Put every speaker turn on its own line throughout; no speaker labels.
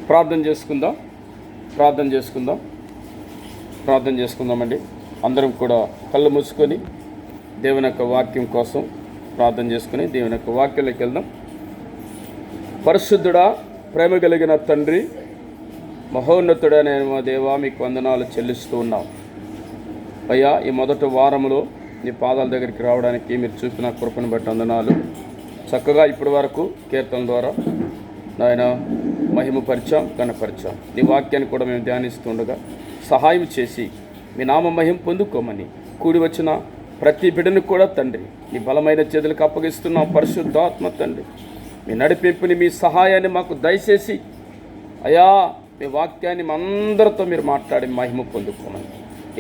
ప్రార్థన చేసుకుందామండి. అందరం కూడా కళ్ళు మూసుకొని దేవుని యొక్క వాక్యం కోసం ప్రార్థన చేసుకుని దేవుని యొక్క వాక్యంలోకి వెళ్దాం. పరిశుద్ధుడా, ప్రేమ కలిగిన తండ్రి, మహోన్నతుడైన మా దేవా, మీకు వందనాలు చెల్లిస్తూ ఉన్నాం. అయ్యా, ఈ మొదటి వారంలో నీ పాదాల దగ్గరికి రావడానికి మీరు చూపిన కృపను బట్టి వందనాలు. చక్కగా ఇప్పటి వరకు కీర్తన ద్వారా నాయన మహిమపరిచాం, ఘనపరిచాం. నీ వాక్యాన్ని కూడా మేము ధ్యానిస్తుండగా సహాయం చేసి మీ నామ మహిమ పొందుకోమని కూడి వచ్చిన ప్రతి బిడ్డను కూడా తండ్రి నీ బలమైన చేతులకు అప్పగిస్తున్నాం. పరిశుద్ధాత్మ తండ్రి, మీ నడిపింపుని, మీ సహాయాన్ని మాకు దయచేసి అయా మీ వాక్యాన్ని అందరితో మీరు మాట్లాడి మహిమ పొందుకోమని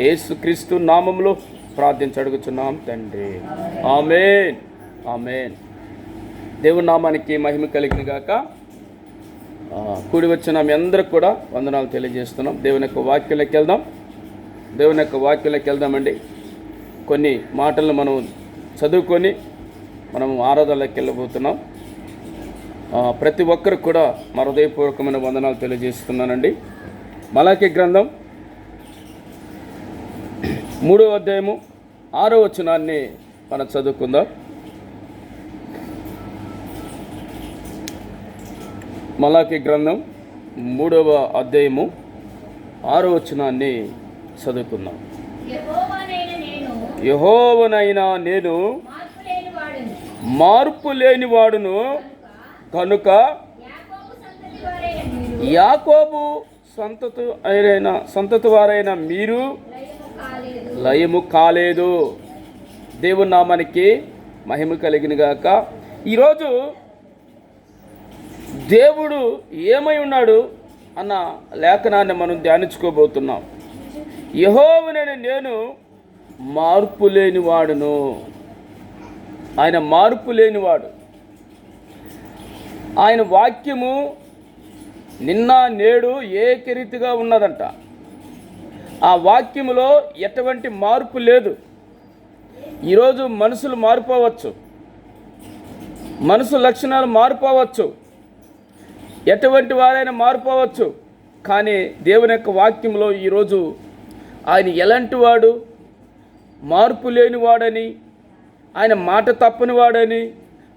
యేసుక్రీస్తు నామములో ప్రార్థించి అడుగుచున్నాం తండ్రి. ఆమేన్, ఆమేన్. దేవుని నామానికి మహిమ కలిగిన గాక. కూడి వచ్చిన మీ అందరికి కూడా వందనాలు తెలియజేస్తున్నాం. దేవుని యొక్క వాక్యంలోకి వెళ్దామండి. కొన్ని మాటలను మనం చదువుకొని మనం ఆరాధనలోకి వెళ్ళబోతున్నాం. ప్రతి ఒక్కరికి కూడా మా హృదయపూర్వకమైన వందనాలు తెలియజేస్తున్నానండి. మలాకీ గ్రంథం 3వ అధ్యాయము 6వ వచనాన్ని మనం చదువుకుందాం. మలాకీ గ్రంథం 3వ అధ్యాయము 6వ వచనాన్ని చదువుకుందాం. యెహోవానైన నేను మార్పు లేనివాడును కనుక యాకోబు సంతతి వారైన మీరు లయము కాలేదు. దేవుని నామానికి మహిమ కలిగిన గాక. ఈరోజు దేవుడు ఏమై ఉన్నాడు అన్న లేఖనాన్ని మనం ధ్యానించుకోబోతున్నాం. యెహోవానైన నేను మార్పు లేనివాడును. ఆయన మార్పు లేనివాడు. ఆయన వాక్యము నిన్న నేడు ఏకరీతిగా ఉన్నదంట. ఆ వాక్యములో ఎటువంటి మార్పు లేదు. ఈరోజు మనుషులు మారిపోవచ్చు, మనుషుల లక్షణాలు మారిపోవచ్చు, ఎటువంటి వారైనా మారిపోవచ్చు. కానీ దేవుని యొక్క వాక్యంలో ఈరోజు ఆయన ఎలాంటి వాడు, మార్పు లేనివాడని, ఆయన మాట తప్పని వాడని,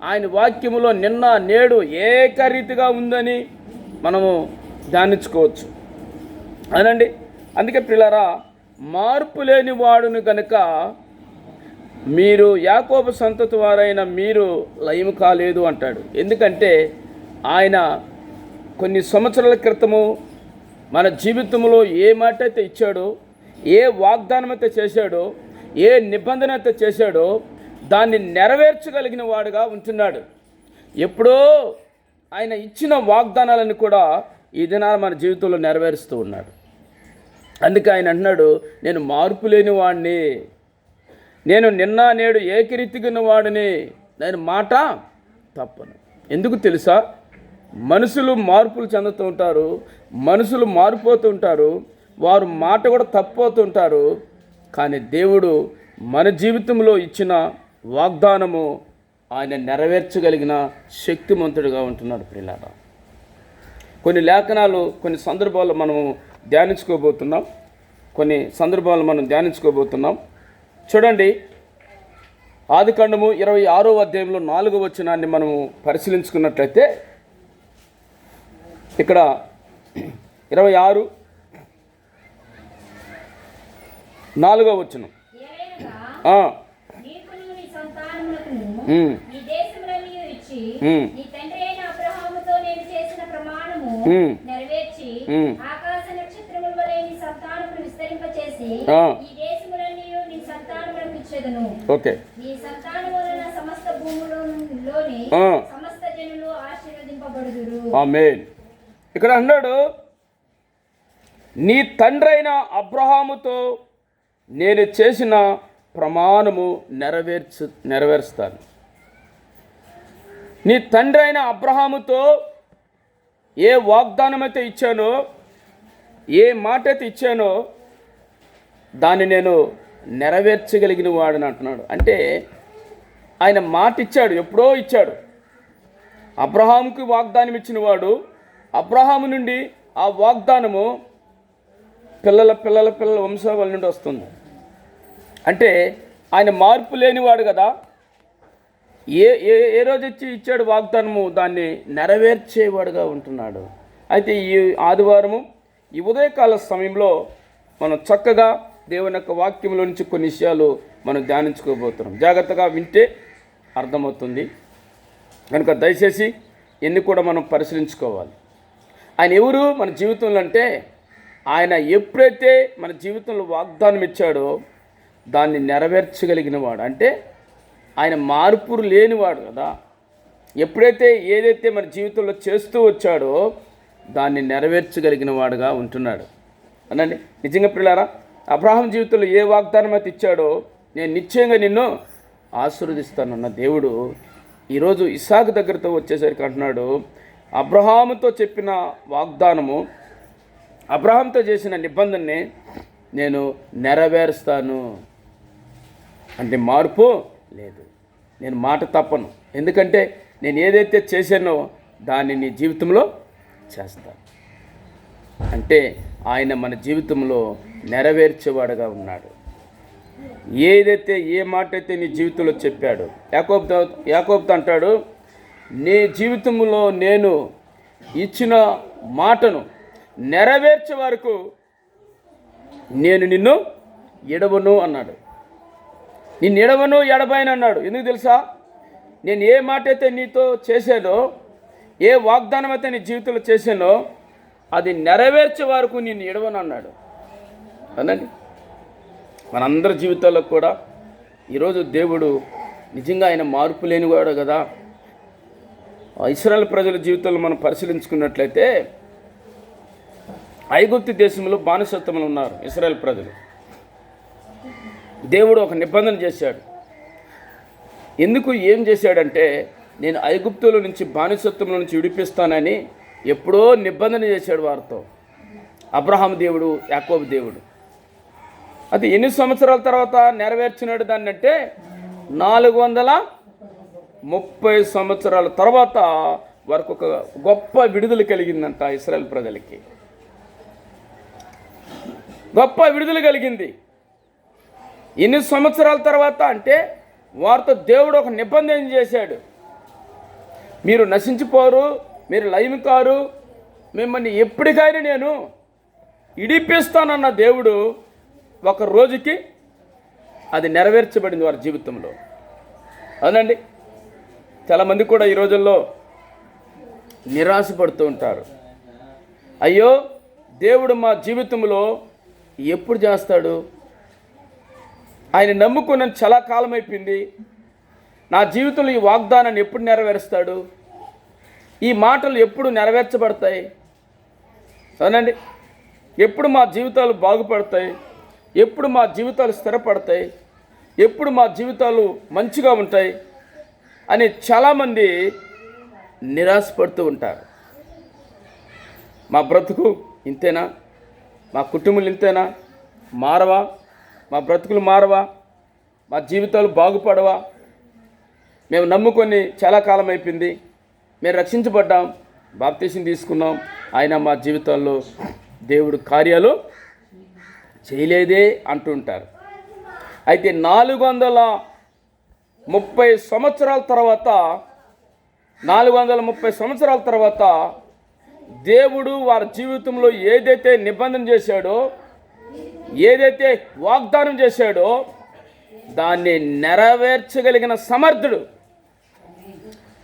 ఆయన వాక్యములో నిన్న నేడు ఏకరీతిగా ఉందని మనము ధ్యానించుకోవచ్చు అనండి. అందుకే ప్రియులారా, మార్పు లేని వాడును కనుక మీరు యాకోబు సంతతి వారైన మీరు లయము కాలేదు అంటాడు. ఎందుకంటే ఆయన కొన్ని సంవత్సరాల క్రితము మన జీవితంలో ఏ మాట అయితే ఇచ్చాడో, ఏ వాగ్దానం అయితే చేశాడో, ఏ నిబంధన అయితే చేశాడో దాన్ని నెరవేర్చగలిగిన వాడుగా ఉంటున్నాడు. ఎప్పుడో ఆయన ఇచ్చిన వాగ్దానాలను కూడా ఈ దినాన మన జీవితంలో నెరవేరుస్తూ ఉన్నాడు. అందుకే ఆయన అంటున్నాడు, నేను మార్పు లేని వాడిని, నేను నిన్న నేడు ఏకరీతిగా వాడిని, నేను మాట తప్పను. ఎందుకు తెలుసా? మనుషులు మార్పులు చెందుతూ ఉంటారు, మనుషులు మారిపోతూ ఉంటారు, వారు మాట కూడా తప్పిపోతుంటారు. కానీ దేవుడు మన జీవితంలో ఇచ్చిన వాగ్దానము ఆయన నెరవేర్చగలిగిన శక్తిమంతుడిగా ఉంటున్నాడు. ప్రియులారా, కొన్ని లేఖనాలు కొన్ని సందర్భాల్లో మనము ధ్యానించుకోబోతున్నాం. చూడండి, ఆదికాండము 26వ అధ్యాయంలో 4వ వచనాన్ని మనము పరిశీలించుకున్నట్లయితే ఇక్కడ 26:4వ వచనం, ఓకే, ఆమేన్. ఇక్కడ అన్నాడు, నీ తండ్రి అయిన అబ్రహాముతో నేను చేసిన ప్రమాణము నెరవేరుస్తాను. నీ తండ్రి అయిన అబ్రహాముతో ఏ వాగ్దానం అయితే ఇచ్చానో, ఏ మాట అయితే ఇచ్చానో దాన్ని నేను నెరవేర్చగలిగిన వాడని అంటున్నాడు. అంటే ఆయన మాట ఇచ్చాడు, ఎప్పుడో ఇచ్చాడు. అబ్రహాముకి వాగ్దానం ఇచ్చిన వాడు, అబ్రహాము నుండి ఆ వాగ్దానము పిల్లల పిల్లల పిల్లల వంశావళి నుండి వస్తుంది. అంటే ఆయన మార్పు లేనివాడు కదా. ఏ ఏ ఏ రోజు ఇచ్చాడు వాగ్దానము, దాన్ని నెరవేర్చేవాడుగా ఉంటున్నాడు. అయితే ఈ ఆదివారము ఈ ఉదయకాల సమయంలో మనం చక్కగా దేవుని యొక్క వాక్యంలో నుంచి కొన్ని విషయాలు మనం ధ్యానించుకోబోతున్నాం. జాగ్రత్తగా వింటే అర్థమవుతుంది కనుక దయచేసి ఎన్ని కూడా మనం పరిశీలించుకోవాలి. ఆయన ఎవరు మన జీవితంలో అంటే, ఆయన ఎప్పుడైతే మన జీవితంలో వాగ్దానం ఇచ్చాడో దాన్ని నెరవేర్చగలిగిన వాడు. అంటే ఆయన మార్పు లేనివాడు కదా. ఎప్పుడైతే ఏదైతే మన జీవితంలో చేస్తూ వచ్చాడో దాన్ని నెరవేర్చగలిగిన వాడుగా ఉంటున్నాడు అనండి. నిజంగా పిల్లారా, అబ్రహాం జీవితంలో ఏ వాగ్దానం అయితే ఇచ్చాడో, నేను నిశ్చయంగా నిన్ను ఆశీర్వదిస్తానన్న దేవుడు ఈరోజు ఇస్సాకు దగ్గరతో వచ్చేసరికి అంటున్నాడు, అబ్రహాముతో చెప్పిన వాగ్దానము, అబ్రహాంతో చేసిన నిబంధనని నేను నెరవేరుస్తాను. అంటే మార్పు లేదు, నేను మాట తప్పను. ఎందుకంటే నేను ఏదైతే చేశానో దాన్ని నీ జీవితంలో చేస్తాను. అంటే ఆయన మన జీవితంలో నెరవేర్చేవాడుగా ఉన్నాడు. ఏదైతే ఏ మాట అయితే నీ జీవితంలో చెప్పాడు, యాకోబుతో అంటాడు, నీ జీవితంలో నేను ఇచ్చిన మాటను నెరవేర్చే వరకు నేను నిన్ను ఎడవను అన్నాడు. నిన్ను ఎడవను ఎడబాయను అన్నాడు. ఎందుకు తెలుసా? నేను ఏ మాట అయితే నీతో చేశానో, ఏ వాగ్దానం అయితే నీ జీవితంలో చేశానో అది నెరవేర్చే వరకు నిన్ను ఎడవను అన్నాడు అనండి. మనందరి జీవితాల్లో కూడా ఈరోజు దేవుడు నిజంగా ఆయన మార్పు లేనివాడు కదా. ఇశ్రాయేలు ప్రజల జీవితంలో మనం పరిశీలించుకున్నట్లయితే ఐగుప్తు దేశంలో బానిసత్వంలో ఉన్నారు ఇశ్రాయేలు ప్రజలు. దేవుడు ఒక నిబంధన చేశాడు. ఎందుకు ఏం చేశాడంటే, నేను ఐగుప్తుల నుంచి బానిసత్వంలో నుంచి విడిపిస్తానని ఎప్పుడో నిబంధన చేశాడు వారితో. అబ్రహాం దేవుడు, యాకోబు దేవుడు. అది ఎన్ని సంవత్సరాల తర్వాత నెరవేర్చినాడు దాన్ని అంటే 430 సంవత్సరాల తర్వాత వారికి ఒక గొప్ప విడుదల కలిగిందంట. ఇశ్రాయేలు ప్రజలకి గొప్ప విడుదల కలిగింది. ఎన్ని సంవత్సరాల తర్వాత అంటే వారితో దేవుడు ఒక నిబంధన చేశాడు, మీరు నశించిపోరు, మీరు లయము కారు, మిమ్మల్ని ఎప్పటికైనా నేను ఇడిపిస్తానన్న దేవుడు ఒక రోజుకి అది నెరవేర్చబడింది వారి జీవితంలో. అవునండి. చాలామంది కూడా ఈ రోజుల్లో నిరాశపడుతూ ఉంటారు. అయ్యో దేవుడు మా జీవితంలో ఎప్పుడు చేస్తాడు, ఆయన నమ్ముకున్న చాలా కాలం అయిపోయింది, నా జీవితంలో ఈ వాగ్దానాన్ని ఎప్పుడు నెరవేరుస్తాడు, ఈ మాటలు ఎప్పుడు నెరవేర్చబడతాయి, అవునండి, ఎప్పుడు మా జీవితాలు బాగుపడతాయి, ఎప్పుడు మా జీవితాలు స్థిరపడతాయి, ఎప్పుడు మా జీవితాలు మంచిగా ఉంటాయి అని చాలామంది నిరాశపడుతూ ఉంటారు. మా బ్రతుకు ఇంతేనా, మా కుటుంబాలు ఇంతేనా, మారవా, మా బ్రతుకులు మారవా, మా జీవితాలు బాగుపడవా, మేము నమ్ముకొని చాలా కాలం అయిపోయింది, మేము రక్షించబడ్డాం, బాప్తీసం తీసుకున్నాం, అయినా మా జీవితాల్లో దేవుడు కార్యాలు చేయలేదే అంటుంటారు. అయితే 430 సంవత్సరాల తర్వాత 430 సంవత్సరాల తర్వాత దేవుడు వారి జీవితంలో ఏదైతే నిబంధన చేశాడో, ఏదైతే వాగ్దానం చేశాడో దాన్ని నెరవేర్చగలిగిన సమర్థుడు.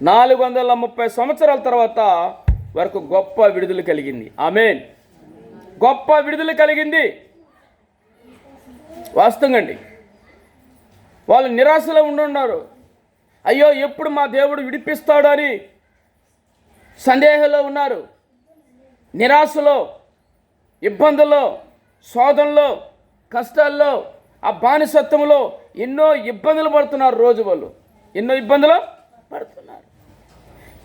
430 సంవత్సరాల తర్వాత వరకు గొప్ప విడుదల కలిగింది. ఆమేన్. గొప్ప విడుదల కలిగింది. వాస్తవంగా అండి, వాళ్ళు నిరాశలో ఉండున్నారు. అయ్యో ఎప్పుడు మా దేవుడు విడిపిస్తాడు అని సందేహంలో ఉన్నారు. నిరాశలో, ఇబ్బందుల్లో, శోధనలో, కష్టాల్లో, ఆ బానిసత్వంలో ఎన్నో ఇబ్బందులు పడుతున్నారు. రోజు వాళ్ళు ఎన్నో ఇబ్బందులు పడుతున్నారు.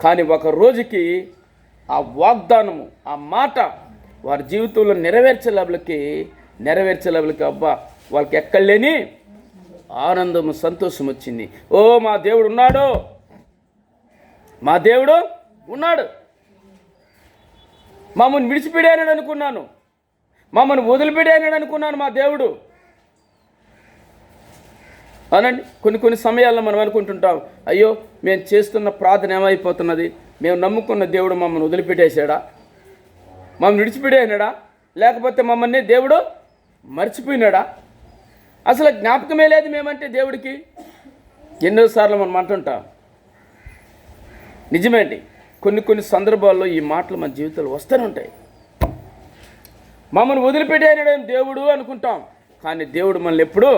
కానీ ఒక రోజుకి ఆ వాగ్దానము, ఆ మాట వారి జీవితంలో నెరవేర్చే లెవెల్కి అబ్బా వాళ్ళకి ఎక్కడ లేని ఆనందము, సంతోషం వచ్చింది. ఓ మా దేవుడు ఉన్నాడు, మా దేవుడు ఉన్నాడు. మమ్మల్ని విడిచిపెడానని అనుకున్నాను, మమ్మల్ని వదిలిపెడానని అనుకున్నాను మా దేవుడు అనండి. కొన్ని సమయాల్లో మనం అనుకుంటుంటాం, అయ్యో మేము చేస్తున్న ప్రార్థన ఏమైపోతున్నది, మేము నమ్ముకున్న దేవుడు మమ్మల్ని వదిలిపెట్టేశాడా, మమ్మల్ని విడిచిపెట్టేనాడా, లేకపోతే మమ్మల్ని దేవుడు మర్చిపోయినాడా, అసలు జ్ఞాపకమే లేదు మేమంటే దేవుడికి. ఎన్నోసార్లు మనం అంటుంటాం. నిజమేంటి, కొన్ని సందర్భాల్లో ఈ మాటలు మన జీవితంలో వస్తూనే ఉంటాయి. మమ్మల్ని వదిలిపెట్టేనాడు దేవుడు అనుకుంటాం, కానీ దేవుడు మనల్ని ఎప్పుడూ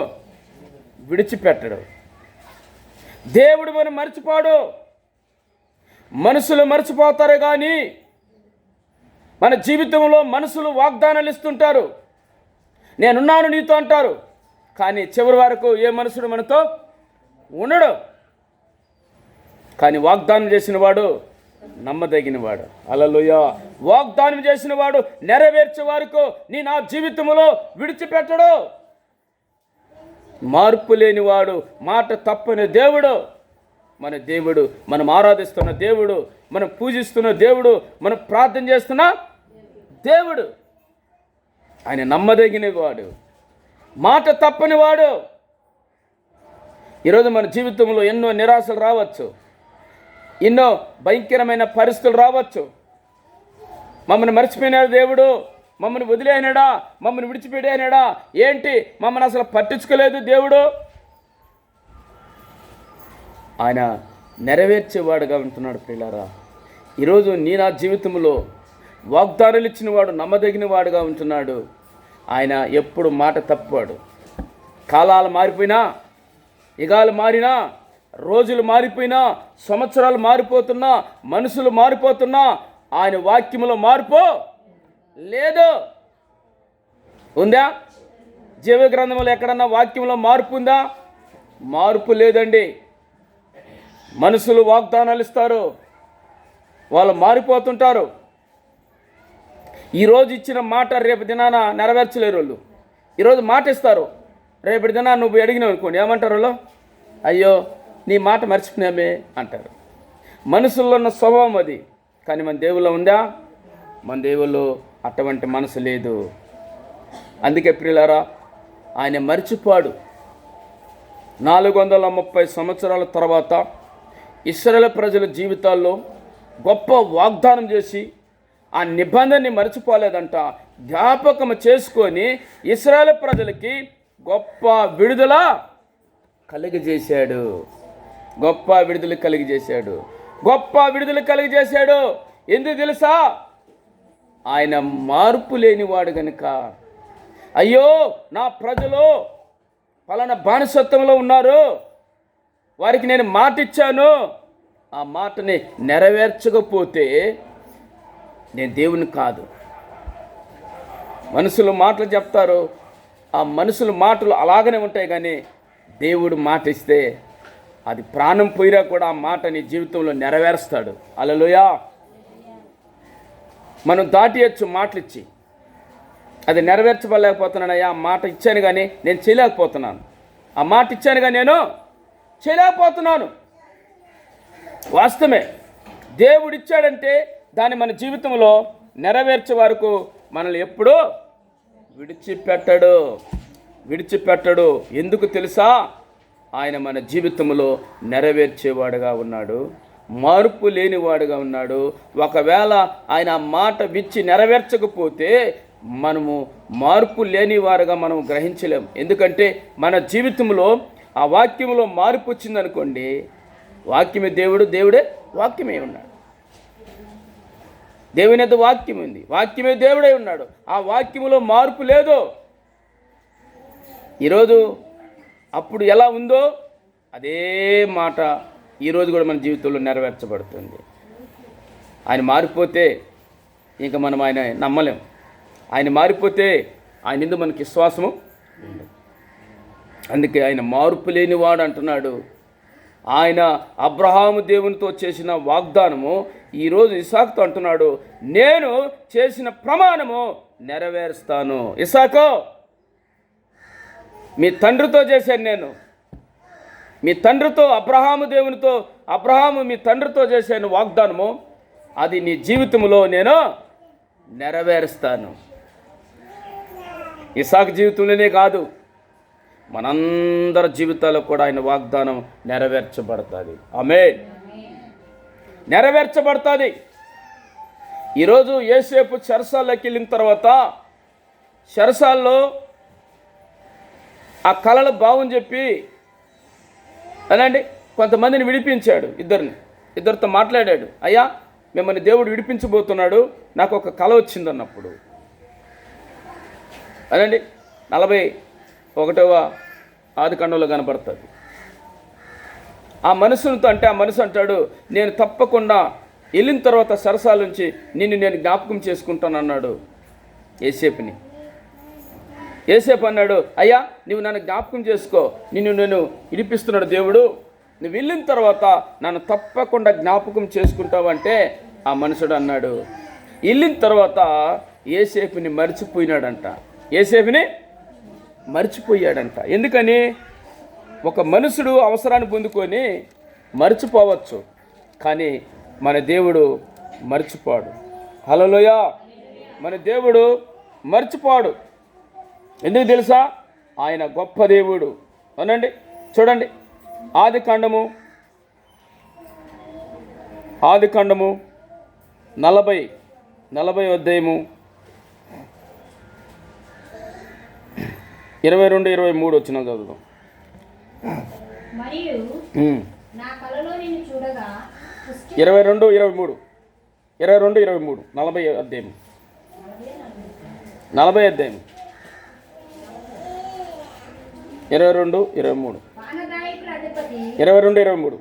విడిచిపెట్టడు. దేవుడు మనం మర్చిపోడు. మనుషులు మర్చిపోతారు, కానీ మన జీవితంలో మనుషులు వాగ్దానాలు ఇస్తుంటారు, నేనున్నాను నీతో అంటారు, కానీ చివరి వరకు ఏ మనుషుడు మనతో ఉండడు. కానీ వాగ్దానం చేసిన వాడు నమ్మదగినవాడు. హల్లెలూయా. వాగ్దానం చేసిన వాడు నెరవేర్చే వరకు నా జీవితంలో విడిచిపెట్టడు. మార్పు లేనివాడు, మాట తప్పని దేవుడు మన దేవుడు, మనం ఆరాధిస్తున్న దేవుడు, మనం పూజిస్తున్న దేవుడు, మనం ప్రార్థన చేస్తున్న దేవుడు. ఆయన నమ్మదగిన వాడు, మాట తప్పని వాడు. ఈరోజు మన జీవితంలో ఎన్నో నిరాశలు రావచ్చు, ఎన్నో భయంకరమైన పరిస్థితులు రావచ్చు. మమ్మల్ని మర్చిపోయిన దేవుడు, మమ్మల్ని వదిలేనాడా, మమ్మల్ని విడిచిపెట్టానాడా, ఏంటి మమ్మల్ని అసలు పట్టించుకోలేదు దేవుడు. ఆయన నెరవేర్చేవాడుగా ఉంటున్నాడు. ప్రియులారా, ఈరోజు నా జీవితంలో వాగ్దానాలు ఇచ్చిన వాడు నమ్మదగిన వాడుగా ఉంటున్నాడు. ఆయన ఎప్పుడు మాట తప్పువాడు. కాలాలు మారిపోయినా, యుగాలు మారినా, రోజులు మారిపోయినా, సంవత్సరాలు మారిపోతున్నా, మనుషులు మారిపోతున్నా, ఆయన వాక్యములో మార్పు లేదు. ఉందా? జీవ గ్రంథంలో ఎక్కడన్నా వాక్యంలో మార్పు ఉందా? మార్పు లేదండి. మనుషులు వాగ్దానాలు ఇస్తారు, వాళ్ళు మారిపోతుంటారు. ఈరోజు ఇచ్చిన మాట రేపు దినాన నెరవేర్చలేరు వాళ్ళు. ఈరోజు మాట ఇస్తారు, రేపటి దినాన నువ్వు అడిగినావు అనుకోండి, ఏమంటారు వాళ్ళు? అయ్యో నీ మాట మర్చిపోయినామే అంటారు. మనుషుల్లో ఉన్న స్వభావం అది. కానీ మన దేవుల్లో ఉందా? మన దేవుల్లో అటువంటి మనసు లేదు. అందుకే ప్రియులారా, ఆయన మర్చిపోడు. 430 సంవత్సరాల తర్వాత ఇశ్రాయేలు ప్రజల జీవితాల్లో గొప్ప వాగ్దానం చేసి ఆ నిబంధనని మర్చిపోలేదంట. జ్ఞాపకం చేసుకొని ఇశ్రాయేలు ప్రజలకి గొప్ప విడుదల కలిగజేశాడు. గొప్ప విడుదల కలిగజేశాడు. గొప్ప విడుదల కలిగజేశాడు. ఎందుకు తెలుసా? ఆయన మార్పు లేనివాడు గనుక. అయ్యో నా ప్రజలు పలానా బానిసత్వంలో ఉన్నారు, వారికి నేను మాట ఇచ్చాను, ఆ మాటని నెరవేర్చకపోతే నేను దేవుని కాదు. మనుషులు మాటలు చెప్తారు, ఆ మనుషుల మాటలు అలాగనే ఉంటాయి, కానీ దేవుడు మాట ఇస్తే అది ప్రాణం పోయినా కూడా ఆ మాట నీ జీవితంలో నెరవేరుస్తాడు. హల్లెలూయా. మనం దాటియచ్చు మాటలు ఇచ్చి, అది నెరవేర్చబడలేకపోతున్నానయ్యా, ఆ మాట ఇచ్చాను కానీ నేను చేయలేకపోతున్నాను, ఆ మాట ఇచ్చాను కానీ నేను చేయలేకపోతున్నాను. వాస్తవమే, దేవుడు ఇచ్చాడంటే దాన్ని మన జీవితంలో నెరవేర్చే వరకు మనల్ని ఎప్పుడూ విడిచిపెట్టడు. ఎందుకు తెలుసా? ఆయన మన జీవితంలో నెరవేర్చేవాడుగా ఉన్నాడు, మార్పు లేనివాడుగా ఉన్నాడు. ఒకవేళ ఆయన మాట విచ్చి నెరవేర్చకపోతే మనము మార్పు లేనివారుగా మనం గ్రహించలేము. ఎందుకంటే మన జీవితంలో ఆ వాక్యంలో మార్పు వచ్చిందనుకోండి, వాక్యమే దేవుడు, దేవుడే వాక్యమే ఉన్నాడు. దేవుని యొక్క వాక్యం ఉంది, వాక్యమే దేవుడే ఉన్నాడు. ఆ వాక్యములో మార్పు లేదు. ఈరోజు అప్పుడు ఎలా ఉందో అదే మాట ఈరోజు కూడా మన జీవితంలో నెరవేర్చబడుతుంది. ఆయన మారిపోతే ఇంకా మనం ఆయన నమ్మలేం. ఆయన మారిపోతే ఆయన ఎందుకు మనకి విశ్వాసము ఉండదు. అందుకే ఆయన మార్పు లేనివాడు అంటున్నాడు. ఆయన అబ్రహాము దేవునితో చేసిన వాగ్దానము ఈరోజు ఇస్సాకుతో అంటున్నాడు, నేను చేసిన ప్రమాణము నెరవేరుస్తాను. ఇస్సాకు, మీ తండ్రితో చేశాను నేను, మీ తండ్రితో అబ్రహాము మీ తండ్రితో చేశాను వాగ్దానము, అది నీ జీవితంలో నేను నెరవేరుస్తాను. ఇస్సాకు జీవితంలోనే కాదు, మనందరి జీవితాల్లో కూడా ఆయన వాగ్దానం నెరవేర్చబడుతుంది. ఆమేన్. నెరవేర్చబడుతుంది. ఈరోజు యోసేపు చెరసాల్లోకి వెళ్ళిన తర్వాత చెరసాల్లో ఆ కళల భావం చెప్పి అనండి కొంతమందిని విడిపించాడు. ఇద్దరితో మాట్లాడాడు. అయ్యా, మిమ్మల్ని దేవుడు విడిపించబోతున్నాడు, నాకు ఒక కళ వచ్చిందన్నప్పుడు అనండి 41వ ఆదికాండంలో కనబడుతుంది. ఆ మనుషులతో అంటే ఆ మనిషి అంటాడు, నేను తప్పకుండా వెళ్ళిన తర్వాత సరసాల నుంచి నిన్ను నేను జ్ఞాపకం చేసుకుంటాను అన్నాడు యోసేపుని. యోసేపు అన్నాడు, అయ్యా నువ్వు నన్ను జ్ఞాపకం చేసుకో, నిన్ను నేను విడిపిస్తున్నాడు దేవుడు, నువ్వు వెళ్ళిన తర్వాత నన్ను తప్పకుండా జ్ఞాపకం చేసుకుంటావంటే ఆ మనుషుడు అన్నాడు. వెళ్ళిన తర్వాత యోసేపుని మర్చిపోయినాడంట. యోసేపుని మర్చిపోయాడంట. ఎందుకని? ఒక మనుషుడు అవసరాన్ని పొందుకొని మర్చిపోవచ్చు, కానీ మన దేవుడు మర్చిపోడు. హల్లెలూయా. మన దేవుడు మర్చిపోడు. ఎందుకు తెలుసా? ఆయన గొప్ప దేవుడు. అనండి చూడండి, ఆదికాండము 40 అధ్యాయము 22-23 వచ్చిన చదువుదాం.
మరియు నా కలలో నిన్ను చూడగా
22-23 40 అధ్యాయం 22-23
పానదాయకుల అధిపతి
22-23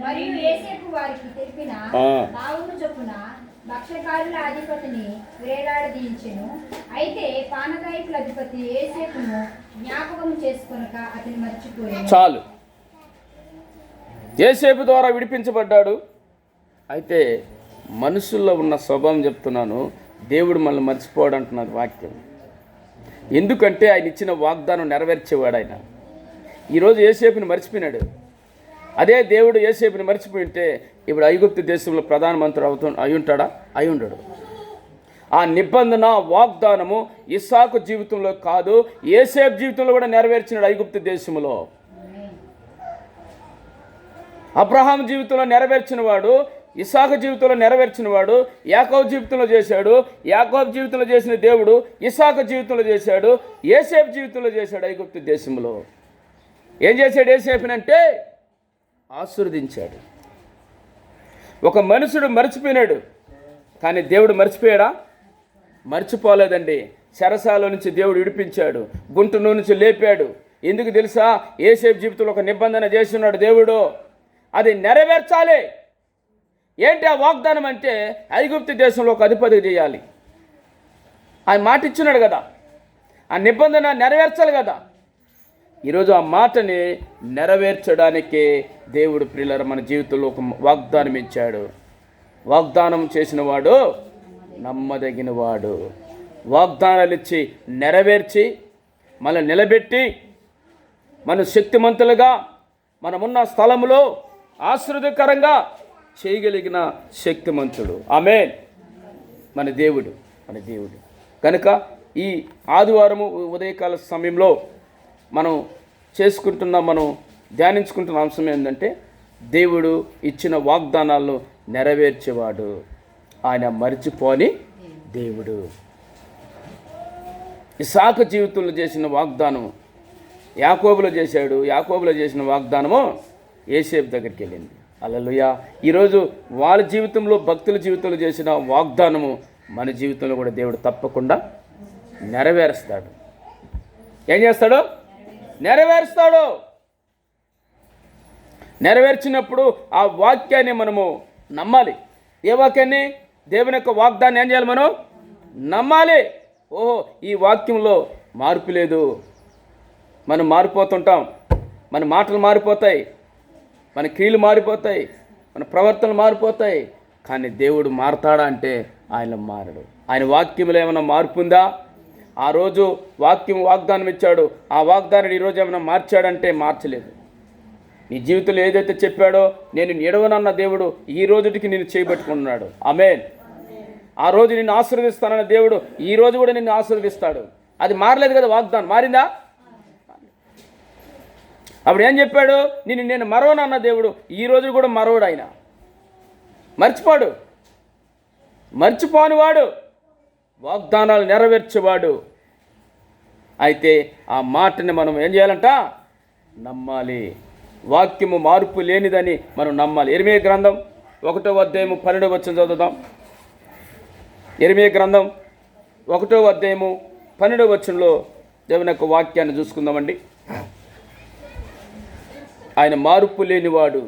మరియు యోసేపు వారికి తెలిపిన భావము చొప్పున భక్షకారుల అధిపతిని వేలాడదీయించెను. అయితే పానదాయకుల అధిపతి యోసేపును జ్ఞాపకం చేసుకొనక అతని మర్చిపోయాడు.
చాలు, యోసేపు ద్వారా విడిపించబడ్డాడు. అయితే మనుషుల్లో ఉన్న స్వభావం చెప్తున్నాను, దేవుడు మనల్ని మర్చిపోవడం అంటున్నది వాక్యం. ఎందుకంటే ఆయన ఇచ్చిన వాగ్దానం నెరవేర్చేవాడు ఆయన. ఈరోజు యోసేపుని మర్చిపోయినాడు. అదే దేవుడు యోసేపుని మర్చిపోయింటే ఇప్పుడు ఐగుప్తు దేశంలో ప్రధానమంత్రి అయి ఉంటాడా? అయి ఉండడు. ఆ నిబంధన వాగ్దానము ఇస్సాకు జీవితంలో కాదు, యోసేపు జీవితంలో కూడా నెరవేర్చినాడు. ఐగుప్తు దేశంలో అబ్రహాం జీవితంలో నెరవేర్చిన వాడు, ఇస్సాకు జీవితంలో నెరవేర్చిన వాడు, యాకోబు జీవితంలో చేశాడు. యాకోబు జీవితంలో చేసిన దేవుడు ఇస్సాకు జీవితంలో చేశాడు, యోసేపు జీవితంలో చేశాడు. ఐగుప్తు దేశంలో ఏం చేశాడు? యోసేపునంటే ఆశీర్వదించాడు. ఒక మనుషుడు మర్చిపోయినాడు, కానీ దేవుడు మర్చిపోయాడా? మర్చిపోలేదండి. చెరసాల నుంచి దేవుడు విడిపించాడు, గుంటలో నుంచి లేపాడు. ఎందుకు తెలుసా? యోసేపు జీవితంలో ఒక నిబంధన చేస్తున్నాడు దేవుడు, అది నెరవేర్చాలి. ఏంటి ఆ వాగ్దానం అంటే? ఐగుప్తు దేశంలో ఒక అధిపతి చేయాలి. ఆయన మాట ఇచ్చినాడు కదా, ఆ నిబంధన నెరవేర్చాలి కదా. ఈరోజు ఆ మాటని నెరవేర్చడానికే దేవుడు ప్రియులారా మన జీవితంలో ఒక వాగ్దానం ఇచ్చాడు. వాగ్దానం చేసిన వాడు నమ్మదగిన వాడు. వాగ్దానాలు ఇచ్చి నెరవేర్చి మనల్ని నిలబెట్టి మన శక్తిమంతులుగా మనమున్న స్థలంలో ఆశీర్వాదకరంగా చేయగలిగిన శక్తిమంతుడు. ఆమేన్. మన దేవుడు కనుక ఈ ఆదివారము ఉదయకాల సమయంలో మనం ధ్యానించుకుంటున్న అంశం ఏంటంటే, దేవుడు ఇచ్చిన వాగ్దానాలను నెరవేర్చేవాడు, ఆయన మర్చిపోని దేవుడు. ఇస్సాకు జీవితంలో చేసిన వాగ్దానం యాకోబులో చేశాడు. యాకోబులో చేసిన వాగ్దానము యోసేపు దగ్గరికి వెళ్ళింది. హల్లెలూయా. ఈరోజు వాళ్ళ జీవితంలో, భక్తుల జీవితంలో చేసిన వాగ్దానము మన జీవితంలో కూడా దేవుడు తప్పకుండా నెరవేరుస్తాడు. ఏం చేస్తాడు? నెరవేరుస్తాడు. నెరవేర్చినప్పుడు ఆ వాక్యాన్ని మనము నమ్మాలి. ఏ వాక్యాన్ని? దేవుని యొక్క వాగ్దాన్ని ఏం చేయాలి? మనం నమ్మాలి. ఓహో, ఈ వాక్యంలో మార్పు లేదు. మనం మారిపోతుంటాం, మన మాటలు మారిపోతాయి, మన క్రియలు మారిపోతాయి, మన ప్రవర్తనలు మారిపోతాయి. కానీ దేవుడు మారతాడా అంటే ఆయన మారడు. ఆయన వాక్యంలో ఏమైనా మార్పు ఉందా? ఆ రోజు వాగ్దానం ఇచ్చాడు, ఆ వాగ్దానాన్ని ఈరోజు ఏమైనా మార్చాడంటే మార్చలేదు. నీ జీవితంలో ఏదైతే చెప్పాడో, నేను ఎడవనన్న దేవుడు ఈ రోజుకి నేను చేయబట్టుకున్నాడు. ఆమేన్. ఆ రోజు నిన్ను ఆశీర్వదిస్తానన్న దేవుడు ఈ రోజు కూడా నిన్ను ఆశీర్వదిస్తాడు. అది మారలేదు కదా వాగ్దానం, మారిందా? అప్పుడు ఏం చెప్పాడు? నేను మరవనన్న దేవుడు ఈ రోజు కూడా మరవడు. ఆయన మర్చిపోనివాడు, వాగ్దానాలు నెరవేర్చేవాడు. అయితే ఆ మాటని మనం ఏం చేయాలంట? నమ్మాలి. వాక్యము మార్పు లేనిదని మనం నమ్మాలి. యెరెమీయా గ్రంథం 1వ అధ్యాయము 12వ వచనం చదువుదాం. యెరెమీయా గ్రంథం 1వ అధ్యాయము 12వ వచనంలో దేవుని యొక్క వాక్యాన్ని చూసుకుందామండి. ఆయన మార్పు లేనివాడు.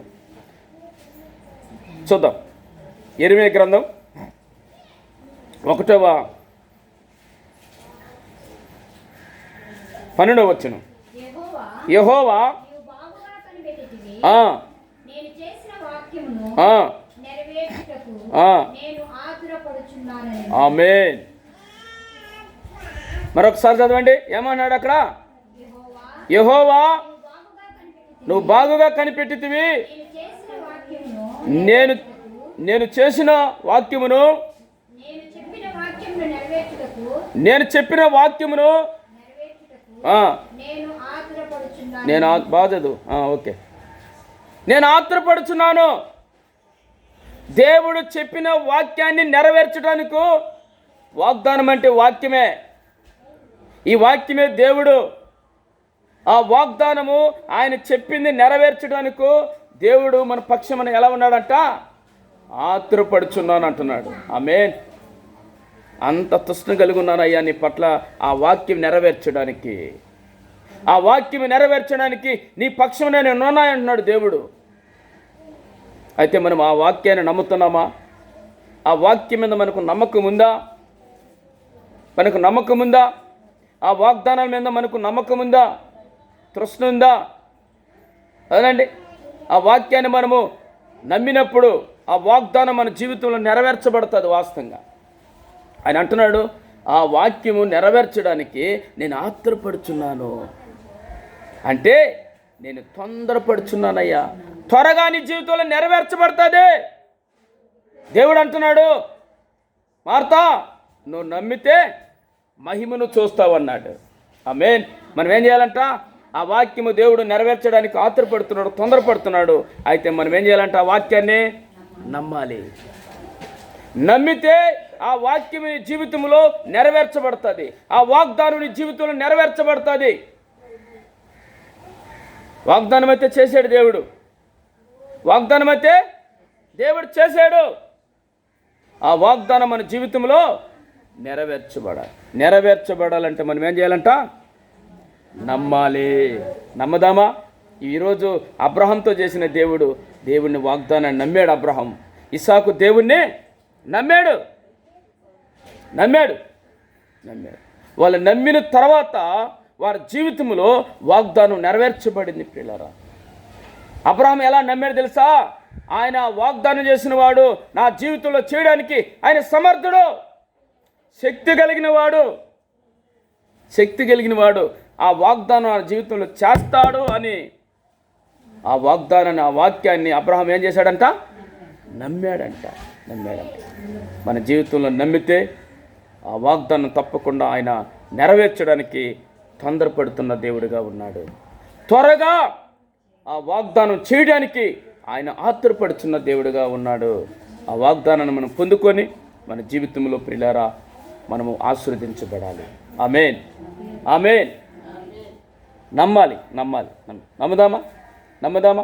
చూద్దాం. యెరెమీయా గ్రంథం 1వ 12వ వచనం. యెహోవా
నీవు బాగుగా కనిపెట్టితివి. నేను చేసిన వాక్యమును నెరవేర్చుటకు నేను ఆతురపడుచున్నానని.
ఆమేన్. మరొకసారి చదవండి. ఏమన్నాడు అక్కడ? యెహోవా నువ్వు బాగుగా కనిపెట్టితివి. నేను చేసిన వాక్యమును నేను బాగా చదువు. ఓకే. నేను ఆత్రపడుచున్నాను. దేవుడు చెప్పిన వాక్యాన్ని నెరవేర్చడానికి, వాగ్దానం అంటే వాక్యమే. ఈ వాక్యమే దేవుడు. ఆ వాగ్దానము ఆయన చెప్పింది నెరవేర్చడానికి దేవుడు మన పక్షమని ఎలా ఉన్నాడంట? ఆత్రపడుచున్నాను అంటున్నాడు. ఆమేన్. అంత తృష్ణ కలిగి ఉన్నానయ్యా నీ పట్ల ఆ వాక్యం నెరవేర్చడానికి. ఆ వాక్యం నెరవేర్చడానికి నీ పక్షమనే నేను ఉన్నానంటున్నాడు దేవుడు. అయితే మనం ఆ వాక్యాన్ని నమ్ముతున్నామా? ఆ వాక్యం మీద మనకు నమ్మకం ఉందా? ఆ వాగ్దానాల మీద మనకు నమ్మకం ఉందా? తృష్ణ ఉందా? అదండి. ఆ వాక్యాన్ని మనము నమ్మినప్పుడు ఆ వాగ్దానం మన జీవితంలో నెరవేర్చబడుతుంది. వాస్తవంగా ఆయన అంటున్నాడు, ఆ వాక్యము నెరవేర్చడానికి నేను ఆత్రపడుచున్నాను. అంటే నేను తొందరపడుచున్నానయ్యా, త్వరగా నీ జీవితంలో నెరవేర్చబడుతుంది. దేవుడు అంటున్నాడు, మార్తా నువ్వు నమ్మితే మహిమను చూస్తావన్నాడు. ఆమేన్. మనం ఏం చేయాలంట? ఆ వాక్యము దేవుడు నెరవేర్చడానికి ఆత్రపడుతున్నాడు, తొందరపడుతున్నాడు. అయితే మనం ఏం చేయాలంట? ఆ వాక్యాన్ని నమ్మాలి. నమ్మితే ఆ వాక్యం నీ జీవితంలో నెరవేర్చబడుతుంది. ఆ వాగ్దానం నీ జీవితంలో నెరవేర్చబడుతుంది. వాగ్దానం అయితే చేశాడు దేవుడు. ఆ వాగ్దానం మన జీవితంలో నెరవేర్చబడాలంటే మనం ఏం చేయాలంట? నమ్మాలి. నమ్మదామా? ఈరోజు అబ్రహాంతో చేసిన దేవుడిని వాగ్దానాన్ని నమ్మాడు అబ్రహాం. ఇస్సాకు దేవుణ్ణి నమ్మాడు. వాళ్ళు నమ్మిన తర్వాత వారి జీవితంలో వాగ్దానం నెరవేర్చబడింది. పిల్లరా, అబ్రహాం ఎలా నమ్మాడు తెలుసా? ఆయన వాగ్దానం చేసిన వాడు నా జీవితంలో చేయడానికి ఆయన సమర్థుడు, శక్తి కలిగిన వాడు. ఆ వాగ్దానం నా జీవితంలో చేస్తాడు అని ఆ వాగ్దానాన్ని, ఆ వాక్యాన్ని అబ్రహాం ఏం చేశాడంట? నమ్మాడంట. మన జీవితంలో నమ్మితే ఆ వాగ్దానం తప్పకుండా ఆయన నెరవేర్చడానికి తొందరపడుతున్న దేవుడిగా ఉన్నాడు. త్వరగా ఆ వాగ్దానం చేయడానికి ఆయన ఆత్రపడుతున్న దేవుడిగా ఉన్నాడు. ఆ వాగ్దానాన్ని మనం పొందుకొని మన జీవితంలో ప్రియులారా మనము ఆశీర్వదించబడాలి. ఆమేన్. నమ్మాలి. నమ్ముదామా?